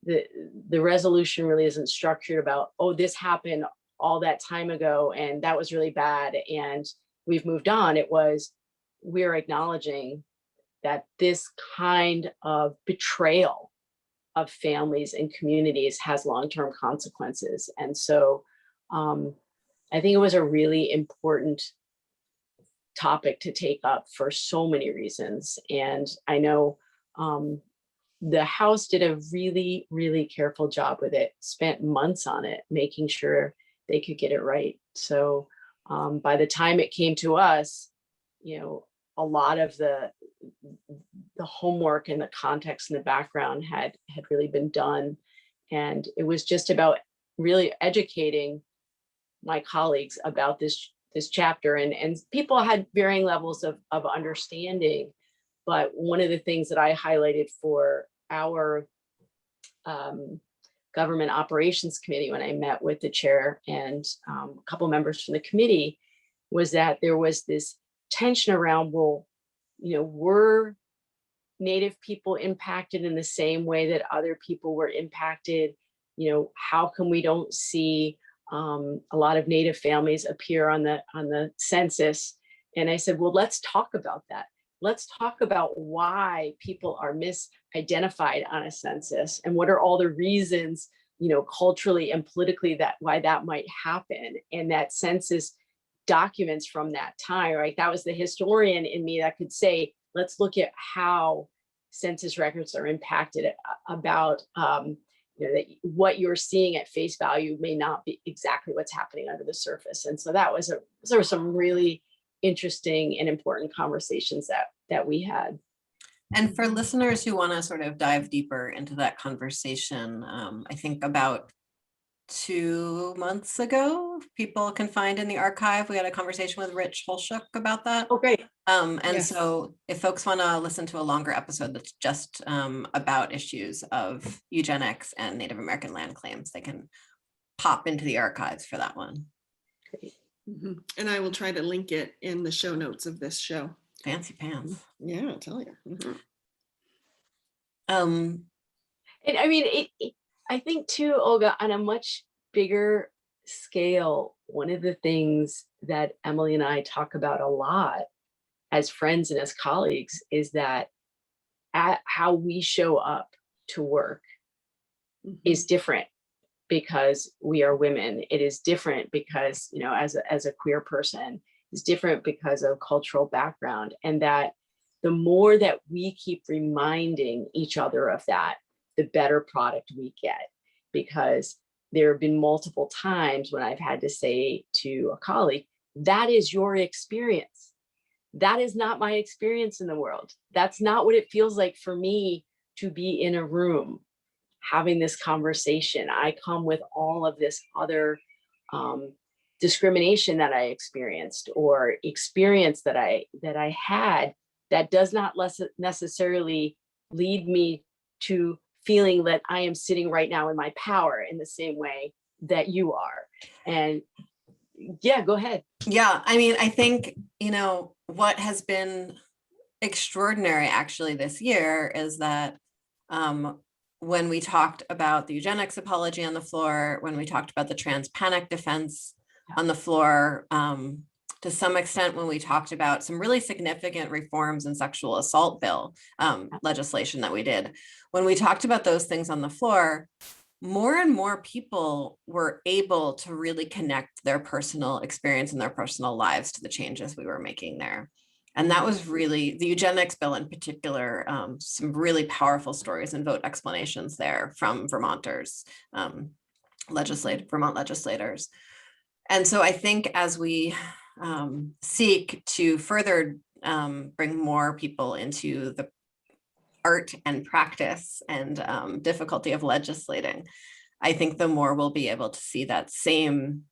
[SPEAKER 3] the resolution really isn't structured about, oh, this happened all that time ago and that was really bad and we've moved on. It was, we're acknowledging that this kind of betrayal of families and communities has long-term consequences. And so I think it was a really important topic to take up for so many reasons. And I know the House did a really, really careful job with it, spent months on it, making sure they could get it right. So by the time it came to us, a lot of the homework and the context and the background had really been done. And it was just about really educating my colleagues about this chapter. And people had varying levels of understanding. But one of the things that I highlighted for our government operations committee, when I met with the chair and a couple members from the committee, was that there was this tension around, well, were Native people impacted in the same way that other people were impacted? How come we don't see a lot of Native families appear on the census? And I said, well, let's talk about that. Let's talk about why people are misidentified on a census, and what are all the reasons, culturally and politically, that why that might happen. And that census documents from that time, right? That was the historian in me that could say, let's look at how census records are impacted, about that what you're seeing at face value may not be exactly what's happening under the surface. And so there were some really interesting and important conversations that we had.
[SPEAKER 2] And for listeners who want to sort of dive deeper into that conversation, I think about 2 months ago, people can find in the archive, we had a conversation with Rich Holshook about that.
[SPEAKER 3] Oh, great.
[SPEAKER 2] And
[SPEAKER 1] Yes.
[SPEAKER 2] so if folks want to listen to a longer episode that's just about issues of eugenics and Native American land claims, they can pop into the archives for that one.
[SPEAKER 3] Great.
[SPEAKER 1] Mhm. And I will try to link it in the show notes of this show.
[SPEAKER 2] Fancy pants.
[SPEAKER 1] Yeah, I'll tell you. Mhm.
[SPEAKER 3] And I mean, I think too, Olga, on a much bigger scale, one of the things that Emilie and I talk about a lot as friends and as colleagues is that how we show up to work is different because we are women. It is different because, as a queer person, it's different because of cultural background. And that the more that we keep reminding each other of that, the better product we get. Because there have been multiple times when I've had to say to a colleague, that is your experience. That is not my experience in the world. That's not what it feels like for me to be in a room having this conversation. I come with all of this other discrimination that I experienced, or experience that I had, that does not necessarily lead me to feeling that I am sitting right now in my power in the same way that you are. And yeah, go ahead.
[SPEAKER 2] Yeah, I mean, I think, what has been extraordinary actually this year is that when we talked about the eugenics apology on the floor, when we talked about the trans panic defense on the floor, to some extent, when we talked about some really significant reforms in sexual assault bill legislation that we did, when we talked about those things on the floor, more and more people were able to really connect their personal experience and their personal lives to the changes we were making there. And that was really the eugenics bill in particular, some really powerful stories and vote explanations there from Vermonters, Vermont legislators. And so I think as we seek to further bring more people into the art and practice and difficulty of legislating, I think the more we'll be able to see that same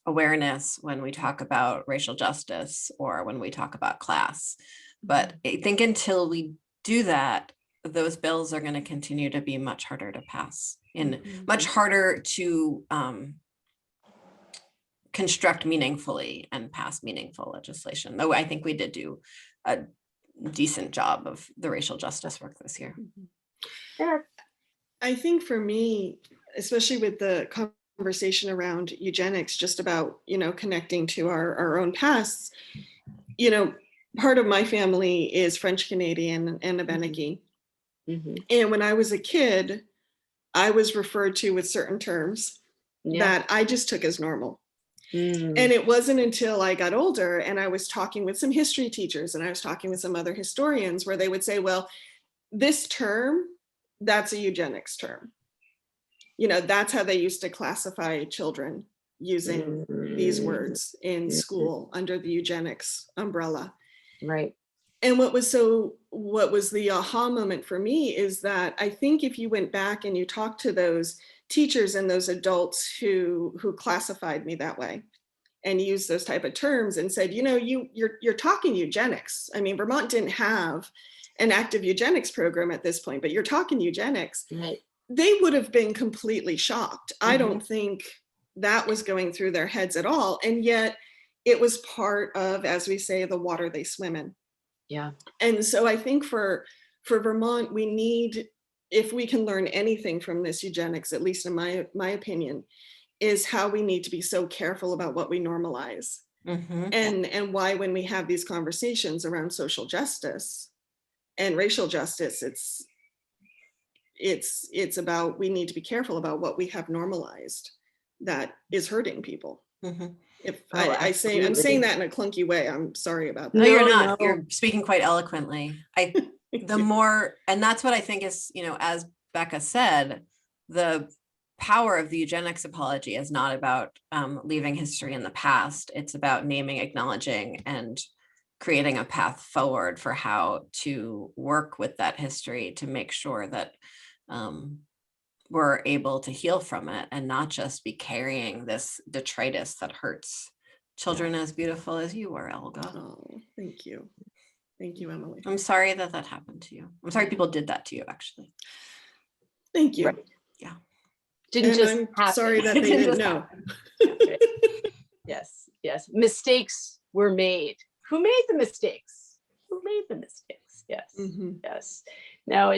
[SPEAKER 2] awareness when we talk about racial justice or when we talk about class. But I think until we do that, those bills are going to continue to be much harder to pass, and much harder to construct meaningfully and pass meaningful legislation. Though I think we did do a decent job of the racial justice work this year.
[SPEAKER 3] Yeah.
[SPEAKER 1] I think for me, especially with the conversation around eugenics, just about, connecting to our own pasts, part of my family is French Canadian and Abenaki. And when I was a kid, I was referred to with certain terms that I just took as normal. And it wasn't until I got older and I was talking with some history teachers and I was talking with some other historians where they would say, well, this term, that's a eugenics term. That's how they used to classify children, using these words in school under the eugenics umbrella.
[SPEAKER 3] Right.
[SPEAKER 1] And what was the aha moment for me is that I think if you went back and you talked to those teachers and those adults who classified me that way and used those type of terms and said, you're talking eugenics. I mean, Vermont didn't have an active eugenics program at this point, but you're talking eugenics.
[SPEAKER 3] Right.
[SPEAKER 1] They would have been completely shocked. I don't think that was going through their heads at all. And yet it was part of, as we say, the water they swim in.
[SPEAKER 3] Yeah.
[SPEAKER 1] And so I think for Vermont, we need, if we can learn anything from this eugenics, at least in my opinion, is how we need to be so careful about what we normalize. And why, when we have these conversations around social justice and racial justice, it's about, we need to be careful about what we have normalized that is hurting people. If I'm saying that in a clunky way, I'm sorry about that.
[SPEAKER 2] No, you're not.
[SPEAKER 3] No.
[SPEAKER 2] You're speaking quite eloquently. The more, and that's what I think is, as Becca said, the power of the eugenics apology is not about leaving history in the past. It's about naming, acknowledging, and creating a path forward for how to work with that history to make sure that we're able to heal from it and not just be carrying this detritus that hurts children as beautiful as you were, Elga.
[SPEAKER 1] Oh, thank you. Thank you, Emily.
[SPEAKER 2] I'm sorry that happened to you. I'm sorry people did that to you, actually.
[SPEAKER 1] Thank you.
[SPEAKER 3] Right.
[SPEAKER 2] Yeah.
[SPEAKER 3] Didn't
[SPEAKER 1] And
[SPEAKER 3] just
[SPEAKER 1] I'm
[SPEAKER 3] happen.
[SPEAKER 1] sorry that they didn't know.
[SPEAKER 3] Yes, yes. Mistakes were made. Who made the mistakes? Who made the mistakes? Yes, yes. Now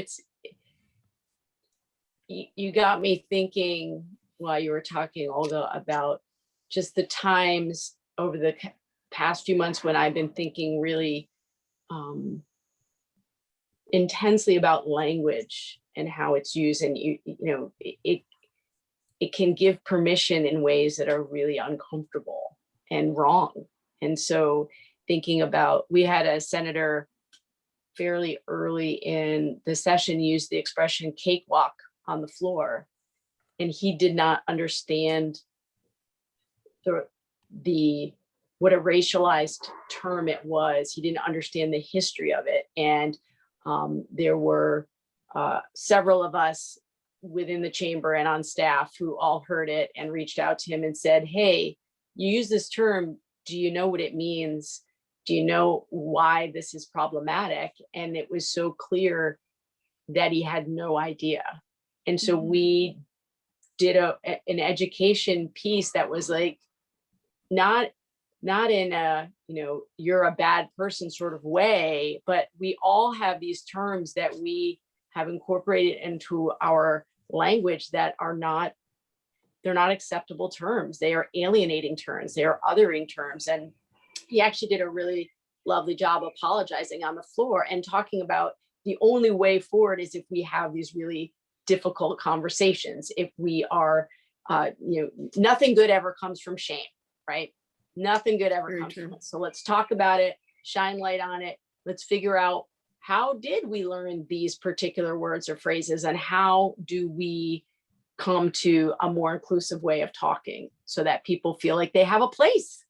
[SPEAKER 3] you got me thinking while you were talking, Olga, about just the times over the past few months when I've been thinking really intensely about language and how it's used, and it can give permission in ways that are really uncomfortable and wrong. And so thinking about, we had a senator fairly early in the session use the expression cakewalk on the floor, and he did not understand the what a racialized term it was. He didn't understand the history of it. And there were several of us within the chamber and on staff who all heard it and reached out to him and said, hey, you use this term. Do you know what it means? Do you know why this is problematic? And it was so clear that he had no idea. And so we did an education piece that was like, not in a, you're a bad person sort of way, but we all have these terms that we have incorporated into our language that are not, they're not acceptable terms. They are alienating terms. They are othering terms. And he actually did a really lovely job apologizing on the floor and talking about the only way forward is if we have these really difficult conversations. If we are, nothing good ever comes from shame, right? Nothing good ever comes from it. So let's talk about it, shine light on it. Let's figure out, how did we learn these particular words or phrases, and how do we come to a more inclusive way of talking so that people feel like they have a place,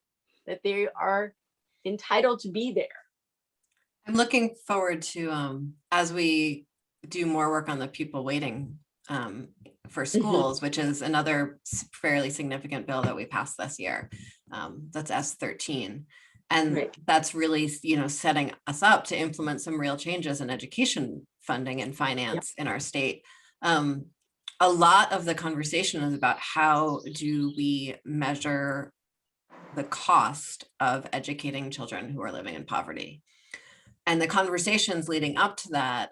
[SPEAKER 3] that they are entitled to be there.
[SPEAKER 2] I'm looking forward to, as we do more work on the pupil waiting for schools, which is another fairly significant bill that we passed this year. That's S13. And that's really, setting us up to implement some real changes in education funding and finance in our state. A lot of the conversation is about how do we measure the cost of educating children who are living in poverty. And the conversations leading up to that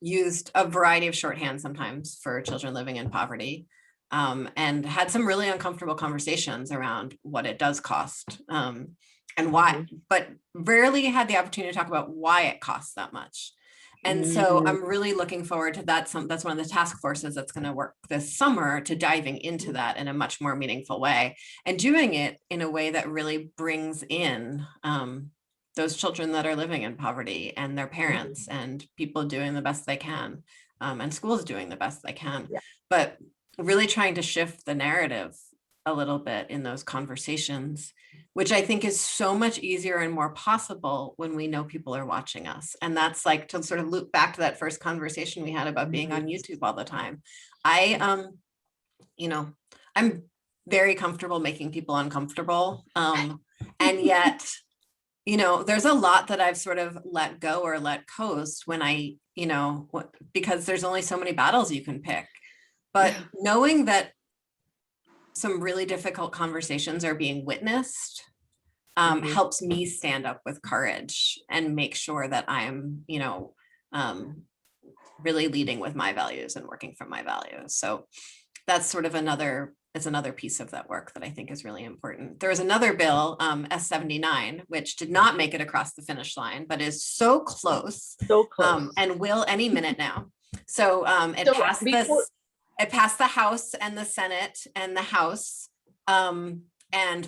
[SPEAKER 2] used a variety of shorthand sometimes for children living in poverty, and had some really uncomfortable conversations around what it does cost and why, but rarely had the opportunity to talk about why it costs that much. And so I'm really looking forward to that. That's one of the task forces that's going to work this summer, to diving into that in a much more meaningful way and doing it in a way that really brings in those children that are living in poverty and their parents and people doing the best they can, and schools doing the best they can, but really trying to shift the narrative a little bit in those conversations, which I think is so much easier and more possible when we know people are watching us. And that's like, to sort of loop back to that first conversation we had about being on YouTube all the time. I'm very comfortable making people uncomfortable. And yet, there's a lot that I've sort of let go or let coast when because there's only so many battles you can pick. But knowing that some really difficult conversations are being witnessed,
[SPEAKER 3] Mhm.
[SPEAKER 2] helps me stand up with courage and make sure that I'm, really leading with my values and working from my values. So that's sort of another piece of that work that I think is really important. There was another bill, S79, which did not make it across the finish line, but is so close,
[SPEAKER 3] So close.
[SPEAKER 2] and will any minute now. So
[SPEAKER 3] before-
[SPEAKER 2] it passed the House and the Senate and the House, and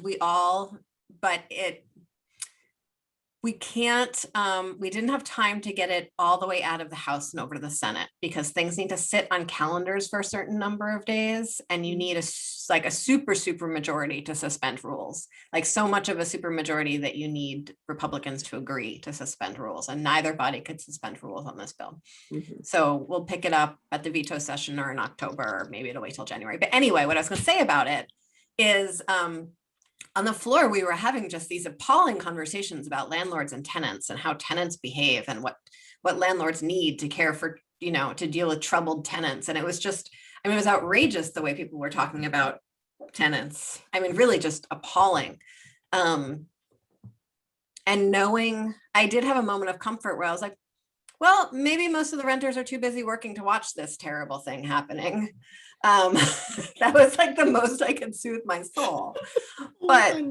[SPEAKER 2] we didn't have time to get it all the way out of the House and over to the Senate because things need to sit on calendars for a certain number of days, and you need a super majority to suspend rules, like so much of a super majority that you need Republicans to agree to suspend rules, and neither body could suspend rules on this bill.
[SPEAKER 3] Mhm.
[SPEAKER 2] So we'll pick it up at the veto session or in October, or maybe it'll wait till January. But anyway, what I was going to say about it is, on the floor, we were having just these appalling conversations about landlords and tenants and how tenants behave and what landlords need to care for, to deal with troubled tenants. And it was just, it was outrageous the way people were talking about tenants. Really just appalling. And knowing, I did have a moment of comfort where I was like, well, maybe most of the renters are too busy working to watch this terrible thing happening. That was like the most I could soothe my soul. But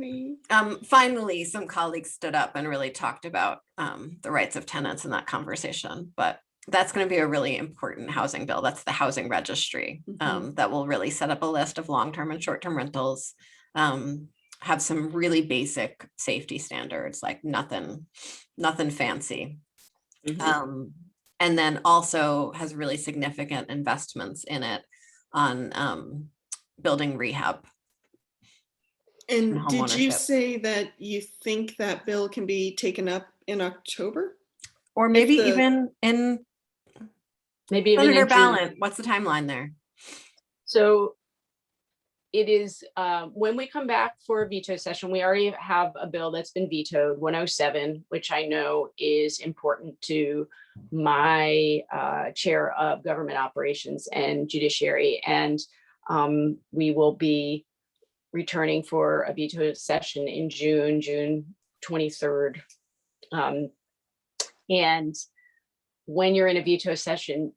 [SPEAKER 2] finally, some colleagues stood up and really talked about the rights of tenants in that conversation. But that's going to be a really important housing bill. That's the housing registry that will really set up a list of long-term and short-term rentals, have some really basic safety standards, like nothing fancy. And then also has really significant investments in it on building rehab.
[SPEAKER 1] And did you say that you think that bill can be taken up in October?
[SPEAKER 2] Or maybe even in Senator Balint? What's the timeline there?
[SPEAKER 3] So it is, when we come back for a veto session, we already have a bill that's been vetoed, 107, which I know is important to my chair of government operations and judiciary. And we will be returning for a veto session in June 23rd. And when you're in a veto session,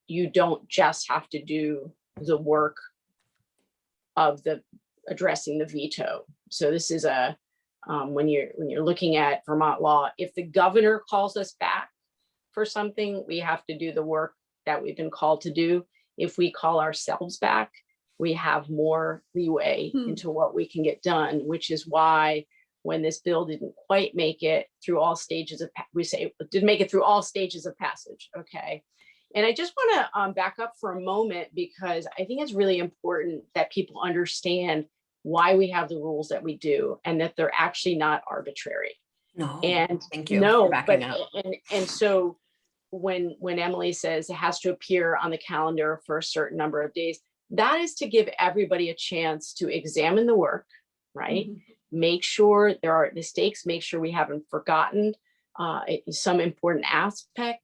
[SPEAKER 3] you don't just have to do the work of addressing the veto. So this is when you're looking at Vermont law, if the governor calls us back for something, we have to do the work that we've been called to do. If we call ourselves back, we have more leeway into what we can get done, which is why when this bill didn't quite make it through all stages of, didn't make it through all stages of passage, okay? And I just want to back up for a moment, because I think it's really important that people understand why we have the rules that we do and that they're actually not arbitrary.
[SPEAKER 2] No,
[SPEAKER 3] and
[SPEAKER 2] thank you for backing up.
[SPEAKER 3] And so when Emilie says it has to appear on the calendar for a certain number of days, that is to give everybody a chance to examine the work, right? Make sure there aren't mistakes, make sure we haven't forgotten some important aspect.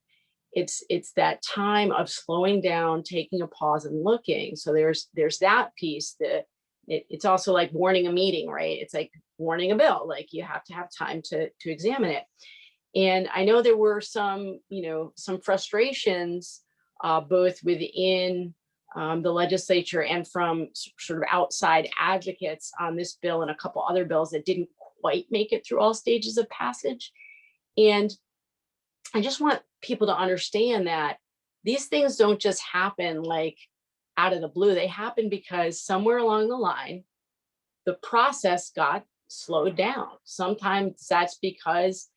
[SPEAKER 3] It's that time of slowing down, taking a pause and looking. So there's that piece that it's also like warning a meeting, right? It's like warning a bill, like you have to have time to examine it. And I know there were some frustrations both within the legislature and from sort of outside advocates on this bill and a couple other bills that didn't quite make it through all stages of passage. And I just want people to understand that these things don't just happen like out of the blue. They happen because somewhere along the line, the process got slowed down. Sometimes that's because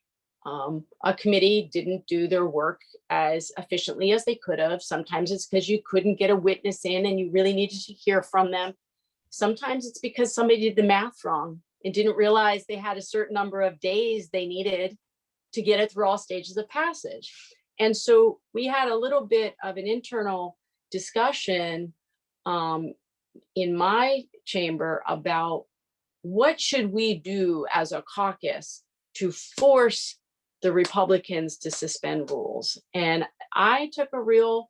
[SPEAKER 3] a committee didn't do their work as efficiently as they could have. Sometimes it's because you couldn't get a witness in and you really needed to hear from them. Sometimes it's because somebody did the math wrong and didn't realize they had a certain number of days they needed to get it through all stages of passage. And so we had a little bit of an internal discussion in my chamber about what should we do as a caucus to force the Republicans to suspend rules. And I took a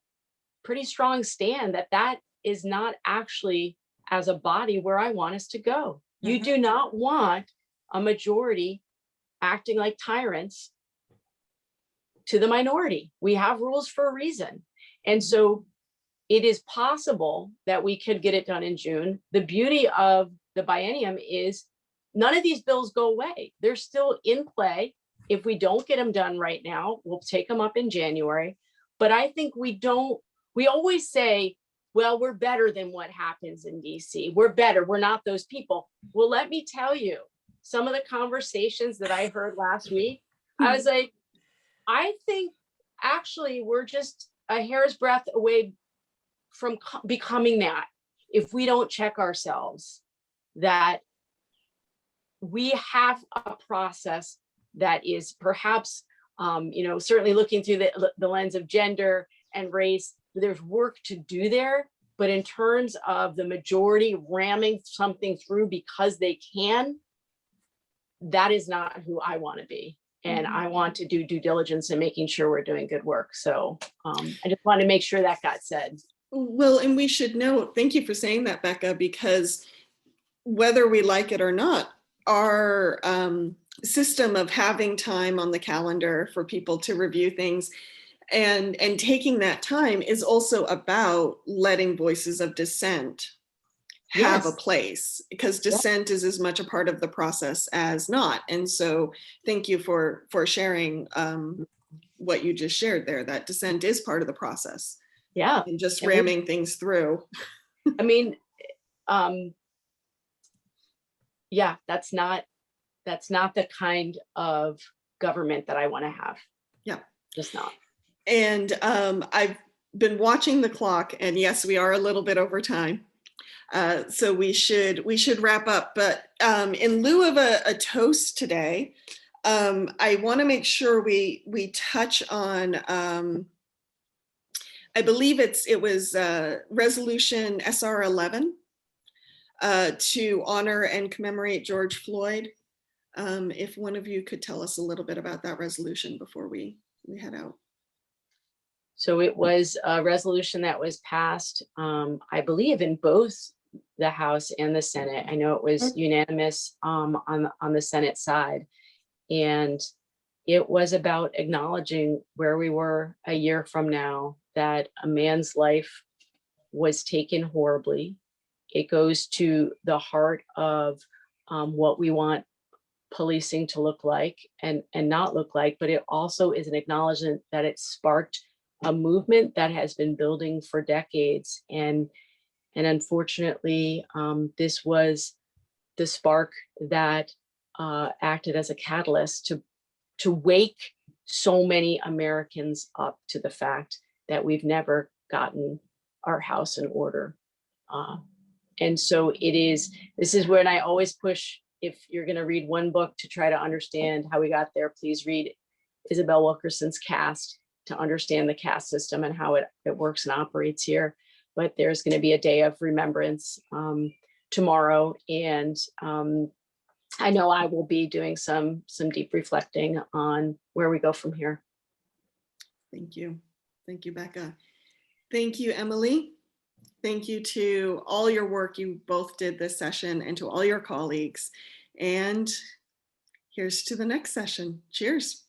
[SPEAKER 3] pretty strong stand that is not actually as a body where I want us to go. You do not want a majority acting like tyrants to the minority. We have rules for a reason. And so it is possible that we could get it done in June. The beauty of the biennium is none of these bills go away. They're still in play. If we don't get them done right now, we'll take them up in January. But I think we always say, well, we're better than what happens in DC. We're better. We're not those people. Well, let me tell you, some of the conversations that I heard last week, I was like, I think actually we're just a hair's breadth away from becoming that if we don't check ourselves, that we have a process that is perhaps, certainly looking through the lens of gender and race, there's work to do there. But in terms of the majority ramming something through because they can, that is not who I want to be. And I want to do due diligence in making sure we're doing good work. So I just want to make sure that got said.
[SPEAKER 1] Well, and we should note, thank you for saying that, Becca, because whether we like it or not, our system of having time on the calendar for people to review things and taking that time is also about letting voices of dissent have a place, because dissent is as much a part of the process as not. And so thank you for sharing what you just shared there, that dissent is part of the process.
[SPEAKER 3] Yeah.
[SPEAKER 1] And just ramming things through.
[SPEAKER 3] I mean, yeah, that's not the kind of government that I want to have. Yeah, just not.
[SPEAKER 1] And I've been watching the clock, and yes, we are a little bit over time. So we should wrap up, but in lieu of a toast today, I want to make sure we touch on, I believe it was resolution SR 11 to honor and commemorate George Floyd. If one of you could tell us a little bit about that resolution before we head out.
[SPEAKER 3] So it was a resolution that was passed, I believe, in both the House and the Senate. I know it was unanimous on the Senate side. And it was about acknowledging where we were a year from now, that a man's life was taken horribly. It goes to the heart of what we want policing to look like and not look like, but it also is an acknowledgement that it sparked a movement that has been building for decades. And unfortunately, this was the spark that acted as a catalyst to wake so many Americans up to the fact that we've never gotten our house in order. And so this is when I always push, if you're going to read one book to try to understand how we got there, please read Isabel Wilkerson's Caste to understand the caste system and how it works and operates here. But there's going to be a day of remembrance tomorrow. And I know I will be doing some deep reflecting on where we go from here.
[SPEAKER 1] Thank you. Thank you, Becca. Thank you, Emilie. Thank you to all your work you both did this session and to all your colleagues. And here's to the next session. Cheers.